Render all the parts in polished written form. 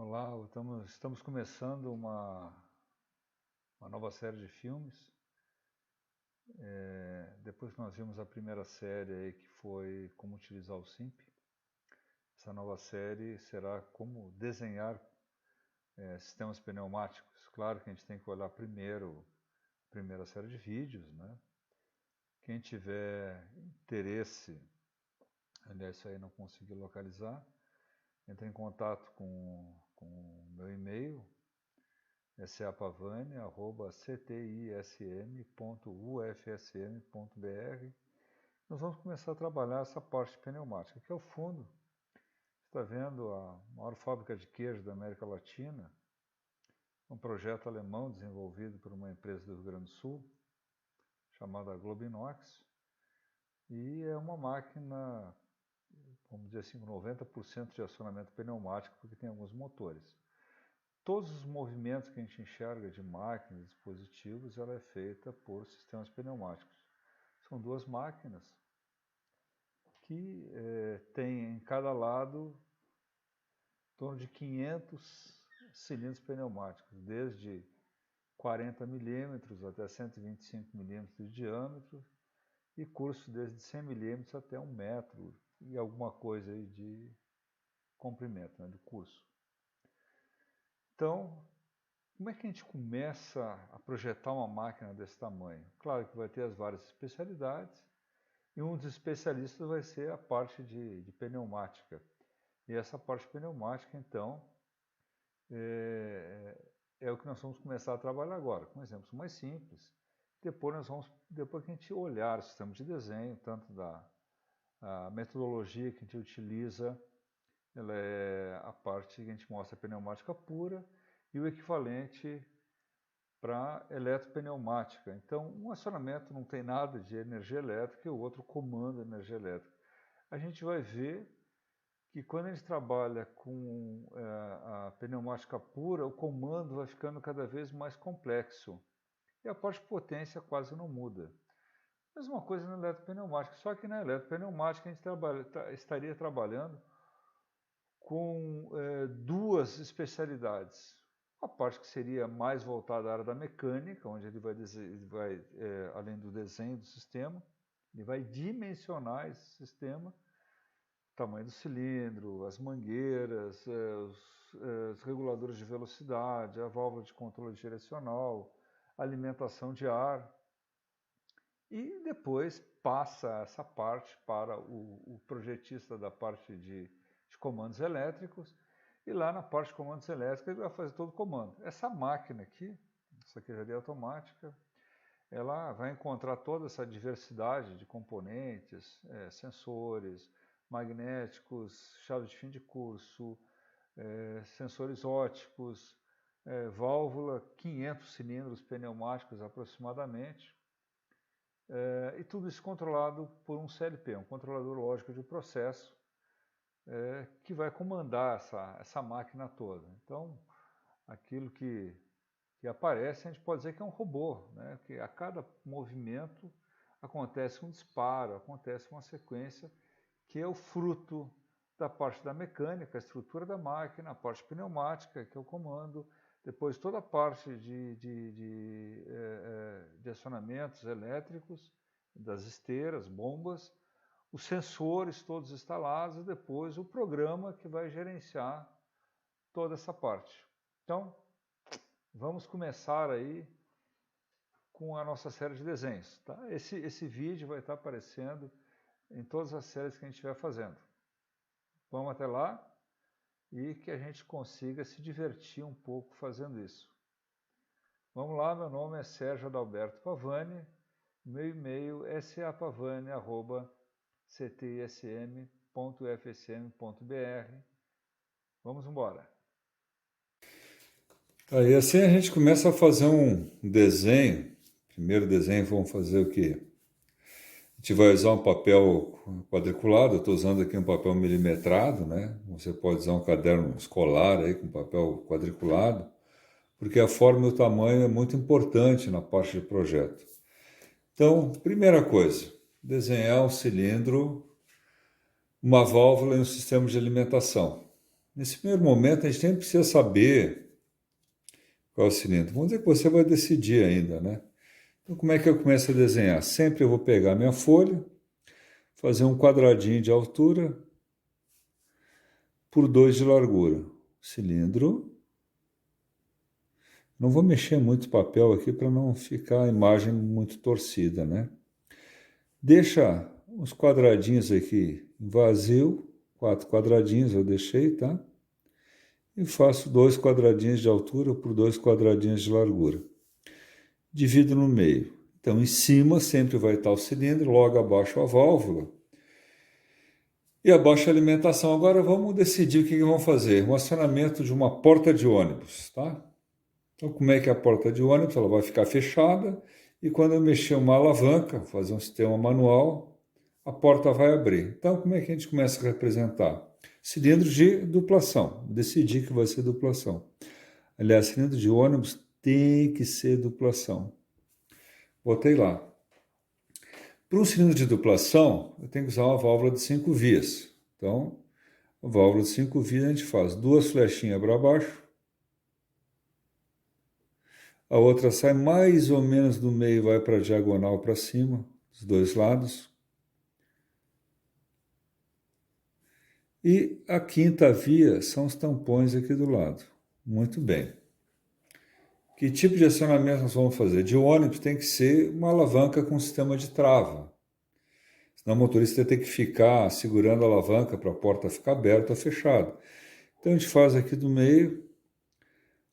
Olá, estamos começando uma nova série de filmes. Depois que nós vimos a primeira série aí, que foi Como Utilizar o SIMP, essa nova série será como desenhar sistemas pneumáticos. Claro que a gente tem que olhar primeiro a primeira série de vídeos, né? Quem tiver interesse, aliás, isso aí não consegui localizar, entre em contato com o meu e-mail, sapavani@ctism.ufsm.br. Nós vamos começar a trabalhar essa parte pneumática, que é o fundo. Você está vendo a maior fábrica de queijo da América Latina, um projeto alemão desenvolvido por uma empresa do Rio Grande do Sul, chamada Globinox, e é uma máquina, vamos dizer assim, com 90% de acionamento pneumático, porque tem alguns motores. Todos os movimentos que a gente enxerga de máquinas, dispositivos, ela é feita por sistemas pneumáticos. São duas máquinas que têm em cada lado em torno de 500 cilindros pneumáticos, desde 40 milímetros até 125 milímetros de diâmetro e curso desde 100 milímetros até 1 metro e alguma coisa aí de comprimento, né, de curso. Então, como é que a gente começa a projetar uma máquina desse tamanho? Claro que vai ter as várias especialidades e um dos especialistas vai ser a parte de pneumática. E essa parte pneumática, então, é o que nós vamos começar a trabalhar agora, com exemplos mais simples. Depois que a gente olhar o sistema de desenho, tanto a metodologia que a gente utiliza, ela é a parte que a gente mostra a pneumática pura e o equivalente para eletropneumática. Então, um acionamento não tem nada de energia elétrica e o outro comanda energia elétrica. A gente vai ver que quando a gente trabalha com a pneumática pura, o comando vai ficando cada vez mais complexo e a parte de potência quase não muda. Mesma coisa na eletropneumática, só que na eletropneumática a gente estaria trabalhando com duas especialidades. A parte que seria mais voltada à área da mecânica, onde ele vai além do desenho do sistema, ele vai dimensionar esse sistema, o tamanho do cilindro, as mangueiras, os reguladores de velocidade, a válvula de controle direcional, a alimentação de ar. E depois passa essa parte para o projetista da parte de comandos elétricos, e lá na parte de comandos elétricos ele vai fazer todo o comando. Essa máquina aqui, essa queijaria automática, ela vai encontrar toda essa diversidade de componentes, sensores, magnéticos, chave de fim de curso, sensores óticos, válvula, 500 cilindros pneumáticos aproximadamente, e tudo isso controlado por um CLP, um controlador lógico de processo, que vai comandar essa máquina toda. Então, aquilo que aparece, a gente pode dizer que é um robô, né? Que a cada movimento acontece um disparo, acontece uma sequência, que é o fruto da parte da mecânica, a estrutura da máquina, a parte pneumática, que é o comando, depois toda a parte de acionamentos elétricos, das esteiras, bombas, os sensores todos instalados e depois o programa que vai gerenciar toda essa parte. Então, vamos começar aí com a nossa série de desenhos. Tá? Esse vídeo vai estar aparecendo em todas as séries que a gente estiver fazendo. Vamos até lá e que a gente consiga se divertir um pouco fazendo isso. Vamos lá, meu nome é Sérgio Adalberto Pavani, meu e-mail é sapavani@ctism.ufsm.br. Vamos embora. Aí assim a gente começa a fazer um desenho. Primeiro desenho, vamos fazer o quê? A gente vai usar um papel quadriculado, eu estou usando aqui um papel milimetrado, né? Você pode usar um caderno escolar aí com papel quadriculado, porque a forma e o tamanho é muito importante na parte de projeto. Então, primeira coisa, desenhar um cilindro, uma válvula e um sistema de alimentação. Nesse primeiro momento, a gente nem precisa saber qual é o cilindro. Vamos dizer que você vai decidir ainda, né? Então, como é que eu começo a desenhar? Sempre eu vou pegar minha folha, fazer um quadradinho de altura por 2 de largura. Cilindro. Não vou mexer muito o papel aqui para não ficar a imagem muito torcida, né? Deixa os quadradinhos aqui vazio, 4 quadradinhos eu deixei, tá? E faço 2 quadradinhos de altura por 2 quadradinhos de largura. Divido no meio. Então, em cima sempre vai estar o cilindro, logo abaixo a válvula. E abaixo a alimentação. Agora vamos decidir o que vamos fazer. Um acionamento de uma porta de ônibus, tá? Então, como é que é a porta de ônibus? Ela vai ficar fechada e quando eu mexer uma alavanca, fazer um sistema manual, a porta vai abrir. Então, como é que a gente começa a representar? Cilindro de duplação. Decidi que vai ser duplação. Aliás, cilindro de ônibus tem que ser duplação. Botei lá. Para um cilindro de duplação, eu tenho que usar uma válvula de 5 vias. Então, a válvula de 5 vias a gente faz 2 flechinhas para baixo, a outra sai mais ou menos do meio, vai para a diagonal para cima, dos 2 lados. E a 5ª via são os tampões aqui do lado. Muito bem. Que tipo de acionamento nós vamos fazer? De ônibus tem que ser uma alavanca com sistema de trava. Senão o motorista tem que ficar segurando a alavanca para a porta ficar aberta ou fechada. Então a gente faz aqui do meio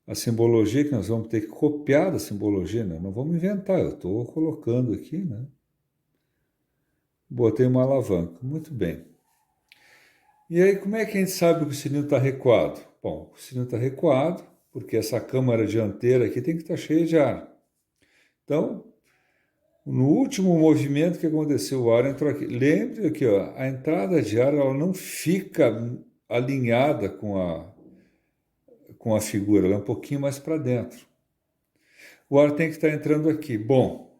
a simbologia, que nós vamos ter que copiar da simbologia, né? Não vamos inventar, eu estou colocando aqui, né? Botei uma alavanca, muito bem. E aí, como é que a gente sabe que o cilindro está recuado? Bom, o cilindro está recuado porque essa câmara dianteira aqui tem que estar cheia de ar. Então, no último movimento que aconteceu, o ar entrou aqui. Lembre aqui, ó, a entrada de ar ela não fica alinhada com a figura, ela é um pouquinho mais para dentro. O ar tem que estar entrando aqui. Bom,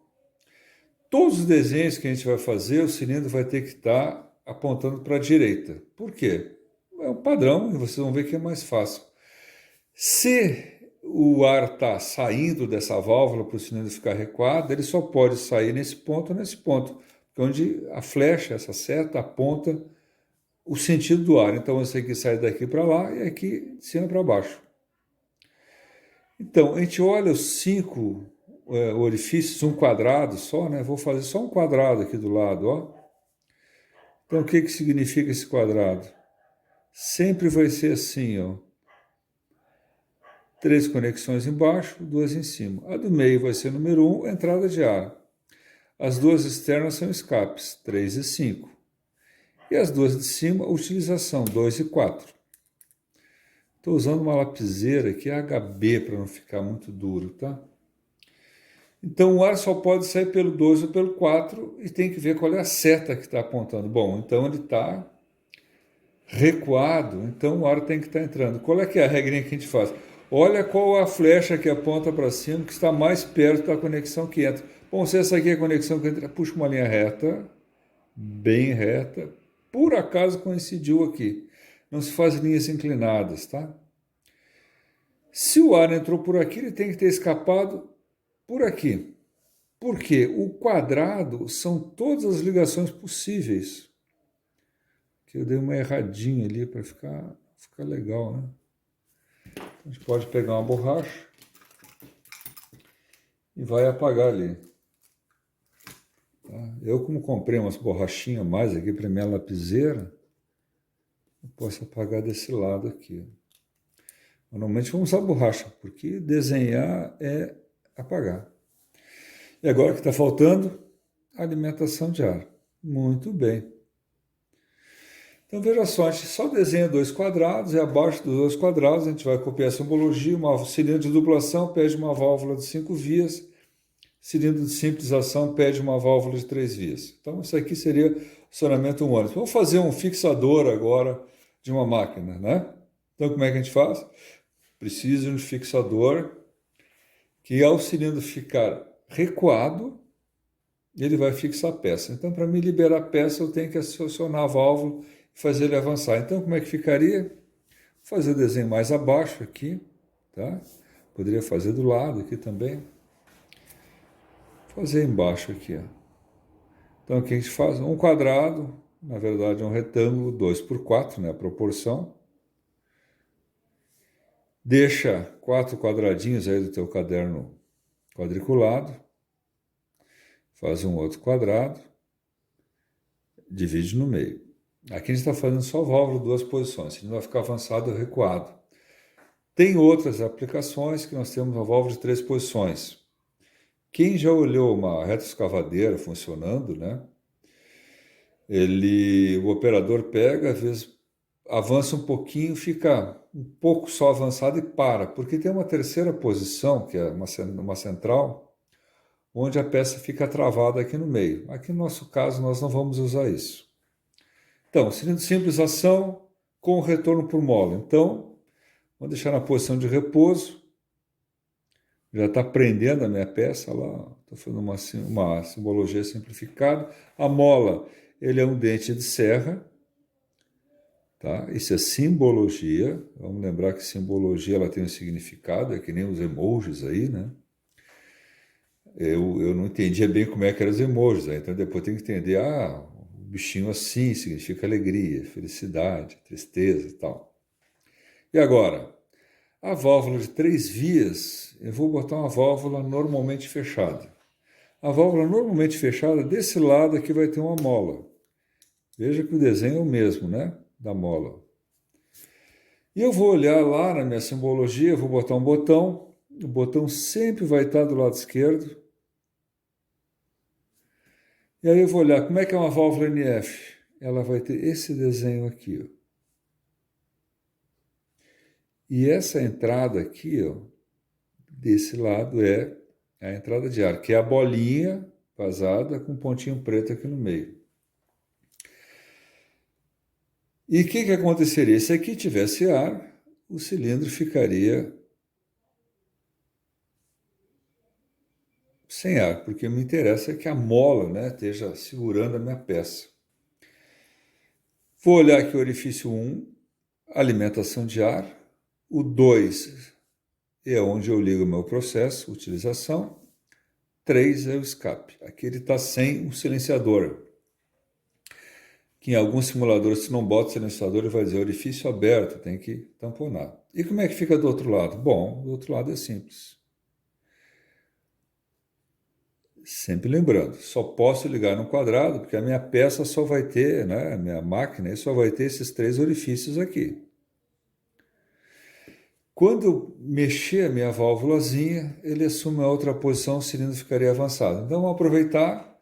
todos os desenhos que a gente vai fazer, o cilindro vai ter que estar apontando para a direita. Por quê? É um padrão e vocês vão ver que é mais fácil. Se o ar está saindo dessa válvula para o cilindro ficar recuado, ele só pode sair nesse ponto ou nesse ponto, onde a flecha, essa seta, aponta o sentido do ar. Então, esse aqui sai daqui para lá e aqui de cima para baixo. Então, a gente olha os 5 orifícios, um quadrado só, né? Vou fazer só um quadrado aqui do lado, ó. Então, o que significa esse quadrado? Sempre vai ser assim, ó. 3 conexões embaixo, 2 em cima. A do meio vai ser número 1, entrada de ar. As 2 externas são escapes, 3 e 5. E as 2 de cima, utilização, 2 e 4. Estou usando uma lapiseira aqui, HB, para não ficar muito duro, tá? Então, o ar só pode sair pelo 2 ou pelo 4 e tem que ver qual é a seta que está apontando. Bom, então ele está recuado, então o ar tem que estar entrando. Qual é que é a regrinha que a gente faz? Olha qual a flecha que aponta para cima, que está mais perto da conexão que entra. Bom, se essa aqui é a conexão que entra, puxa uma linha reta, bem reta. Por acaso coincidiu aqui. Não se faz linhas inclinadas, tá? Se o ar entrou por aqui, ele tem que ter escapado por aqui. Por quê? O quadrado são todas as ligações possíveis. Que eu dei uma erradinha ali para ficar legal, né? A gente pode pegar uma borracha e vai apagar ali. Tá? Eu, como comprei umas borrachinhas mais aqui para minha lapiseira, eu posso apagar desse lado aqui. Normalmente vamos usar borracha, porque desenhar é apagar. E agora que está faltando? Alimentação de ar. Muito bem. Então, veja só, a gente só desenha 2 quadrados, e abaixo dos 2 quadrados a gente vai copiar a simbologia, uma cilindro de duplação pede uma válvula de 5 vias, cilindro de simplização pede uma válvula de 3 vias. Então, isso aqui seria o acionamento ônibus. Vamos fazer um fixador agora de uma máquina, né? Então, como é que a gente faz? Precisa de um fixador que, ao cilindro ficar recuado, ele vai fixar a peça. Então, para me liberar a peça, eu tenho que acionar a válvula e fazer ele avançar. Então, como é que ficaria? fazer o desenho mais abaixo aqui, tá? Poderia fazer do lado aqui também. Fazer embaixo aqui, ó. Então aqui a gente faz um quadrado, na verdade é um retângulo 2 por 4, né, a proporção. Deixa 4 quadradinhos aí do teu caderno quadriculado. Faz um outro quadrado. Divide no meio. Aqui a gente está fazendo só válvula, 2 posições, senão vai ficar avançado ou recuado. Tem outras aplicações que nós temos uma válvula de 3 posições. Quem já olhou uma retroescavadeira funcionando, né? O operador pega, às vezes avança um pouquinho, fica um pouco só avançado e para, porque tem uma terceira posição, que é uma central, onde a peça fica travada aqui no meio. Aqui no nosso caso nós não vamos usar isso. Então, cilindro simples ação com retorno por mola. Então, vou deixar na posição de repouso. Já está prendendo a minha peça lá. Estou fazendo uma simbologia simplificada. A mola, ele é um dente de serra. Tá? Isso é simbologia. Vamos lembrar que simbologia ela tem um significado, é que nem os emojis aí, né? Eu não entendia bem como é que eram os emojis, né? Então depois tem que entender, o bichinho assim significa alegria, felicidade, tristeza e tal. E agora, a válvula de 3 vias, eu vou botar uma válvula normalmente fechada. A válvula normalmente fechada, desse lado aqui vai ter uma mola. Veja que o desenho é o mesmo, né? Da mola. E eu vou olhar lá na minha simbologia, vou botar um botão. O botão sempre vai estar do lado esquerdo. E aí eu vou olhar como é que é uma válvula NF. Ela vai ter esse desenho aqui, ó. E essa entrada aqui, ó, desse lado é a entrada de ar, que é a bolinha vazada com um pontinho preto aqui no meio. E o que aconteceria? Se aqui tivesse ar, o cilindro ficaria sem ar, porque me interessa que a mola, né, esteja segurando a minha peça. Vou olhar aqui o orifício 1, alimentação de ar. O 2 é onde eu ligo o meu processo, utilização. 3 é o escape. Aqui ele está sem um silenciador. Que em alguns simuladores, se não bota o silenciador, ele vai dizer orifício aberto, tem que tamponar. E como é que fica do outro lado? Bom, do outro lado é simples. Sempre lembrando, só posso ligar no quadrado, porque a minha peça só vai ter, né, a minha máquina só vai ter esses 3 orifícios aqui. Quando eu mexer a minha válvulazinha, ele assume a outra posição, o cilindro ficaria avançado. Então vamos aproveitar,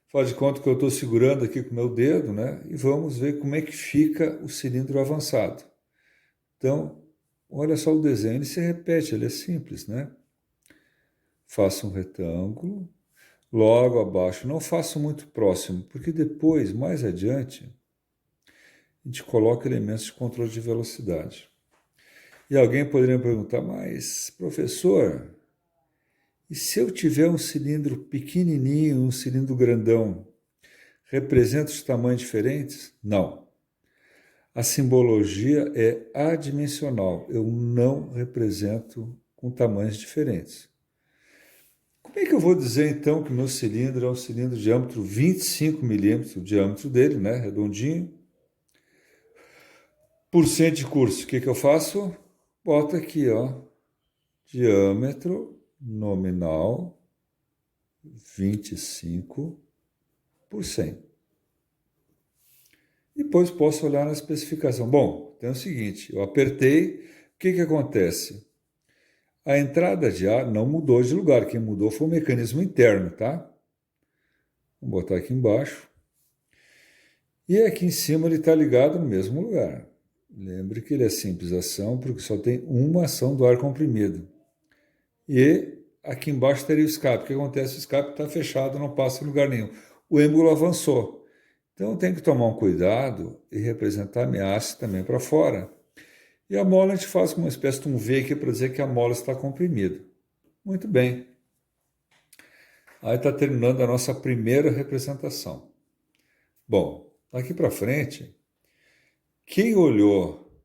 faz de conta que eu estou segurando aqui com o meu dedo, né? E vamos ver como é que fica o cilindro avançado. Então, olha só o desenho, ele se repete, ele é simples, né? Faço um retângulo, logo abaixo, não faço muito próximo, porque depois, mais adiante, a gente coloca elementos de controle de velocidade. E alguém poderia me perguntar, mas, professor, e se eu tiver um cilindro pequenininho, um cilindro grandão, representa os tamanhos diferentes? Não. A simbologia é adimensional. Eu não represento com tamanhos diferentes. Como é que eu vou dizer, então, que o meu cilindro é um cilindro de diâmetro 25 milímetros, o diâmetro dele, né, redondinho, por cento de curso? O que eu faço? Boto aqui, ó, diâmetro nominal 25 por 100. Depois posso olhar na especificação. Bom, tem o seguinte, eu apertei, o que acontece? A entrada de ar não mudou de lugar, quem mudou foi o mecanismo interno, tá? Vou botar aqui embaixo. E aqui em cima ele está ligado no mesmo lugar. Lembre que ele é simples ação, porque só tem uma ação do ar comprimido. E aqui embaixo teria o escape. O que acontece? O escape está fechado, não passa em lugar nenhum. O êmbolo avançou. Então eu tenho que tomar um cuidado e representar a minha haste também para fora. E a mola a gente faz com uma espécie de um V aqui para dizer que a mola está comprimida. Muito bem. Aí está terminando a nossa primeira representação. Bom, daqui para frente, quem olhou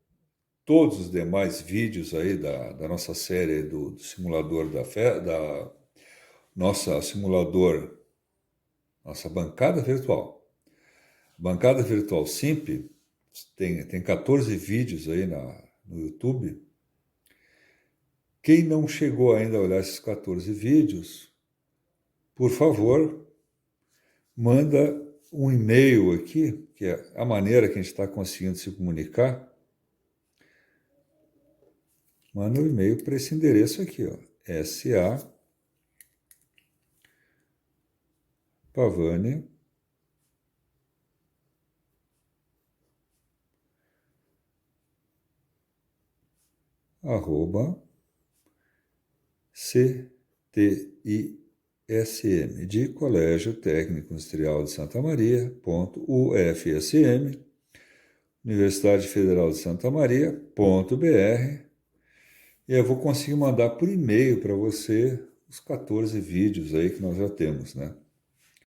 todos os demais vídeos aí da nossa série do simulador da nossa simulador, nossa bancada virtual. Bancada Virtual Simp tem 14 vídeos aí no YouTube. Quem não chegou ainda a olhar esses 14 vídeos, por favor, manda um e-mail aqui, que é a maneira que a gente está conseguindo se comunicar. Manda um e-mail para esse endereço aqui, ó, SA Pavani @CTISM de Colégio Técnico Industrial de Santa Maria, .ufsm, Universidade Federal de Santa Maria, .br, e eu vou conseguir mandar por e-mail para você os 14 vídeos aí que nós já temos, né?